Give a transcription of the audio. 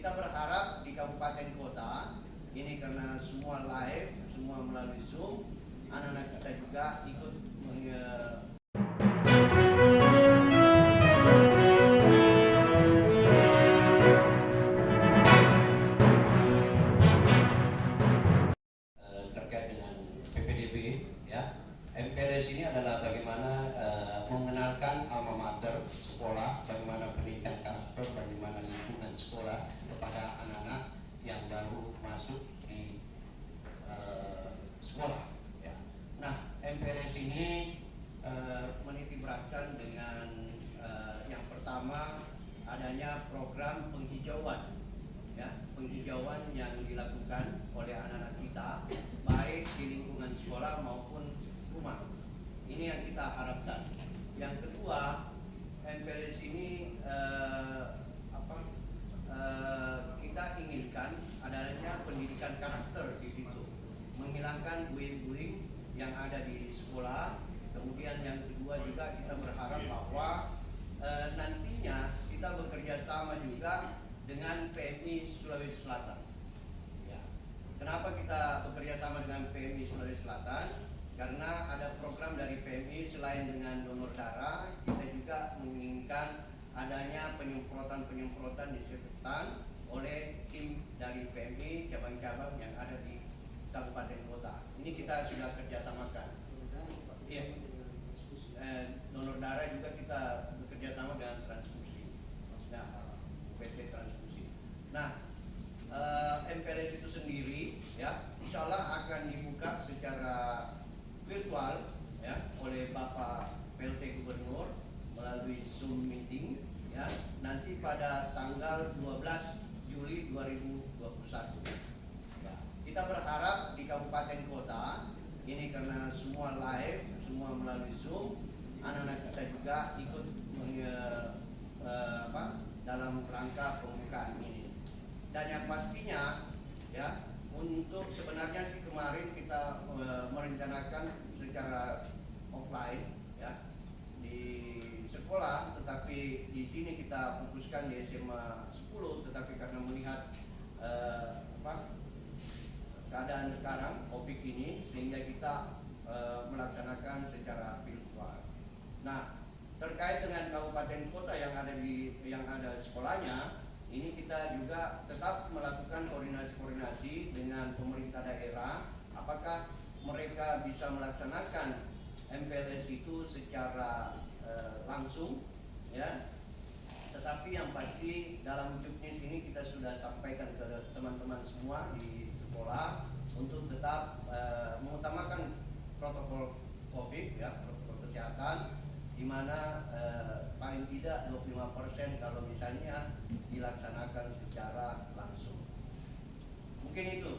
Kita berharap di kabupaten kota ini, karena semua live, semua melalui Zoom, anak-anak kita juga ikut terkait dengan PPDB, ya. MPLS ini adalah bagaimana mengenalkan alma mater sekolah, bagaimana pendidikan karakter, bagaimana lingkungan sekolah kepada anak-anak yang baru masuk di sekolah, ya. Nah, MPLS ini menitikberatkan dengan yang pertama adanya program penghijauan, ya, penghijauan yang dilakukan oleh anak-anak kita baik di lingkungan sekolah maupun rumah. Ini yang kita harapkan. Yang kedua, MPLS ini kita inginkan adanya pendidikan karakter di situ, menghilangkan bullying yang ada di sekolah. Kemudian yang kedua juga kita berharap bahwa nantinya kita bekerja sama juga dengan PMI Sulawesi Selatan. Ya. Kenapa kita bekerja sama dengan PMI Sulawesi Selatan? Karena ada program dari PMI, selain dengan donor darah, kita juga menginginkan adanya penyemprotan disinfektan oleh tim dari PMI cabang-cabang yang ada di kabupaten kota. Ini kita sudah kerjasamakan. Iya. Donor darah juga kita bekerja sama dengan transfusi. Nah, PT transfusi. Nah, MPLS itu sendiri, ya, insya Allah akan dibuka secara virtual, ya, oleh Bapak PLT Gubernur melalui Zoom meeting, ya, nanti pada tanggal 12 Juli 2021. Ya, kita berharap di kabupaten kota ini, karena semua live, semua melalui Zoom, anak-anak kita juga ikut dalam rangka pembukaan ini. Dan yang pastinya, ya, untuk sebenarnya sih kemarin kita merencanakan secara offline, ya, di sekolah, tetapi di sini kita fokuskan di SMA 10, tetapi karena melihat keadaan sekarang COVID ini, sehingga kita melaksanakan secara virtual. Nah, terkait dengan kabupaten kota yang ada sekolahnya, ini kita juga tetap melakukan koordinasi dengan pemerintah daerah, apakah mereka bisa melaksanakan MPLS itu secara langsung, ya. Tetapi yang pasti dalam juknis ini kita sudah sampaikan ke teman-teman semua di sekolah untuk tetap mengutamakan protokol COVID, ya, protokol kesehatan, di mana paling tidak 25% kalau misalnya dilaksanakan secara langsung. Mungkin itu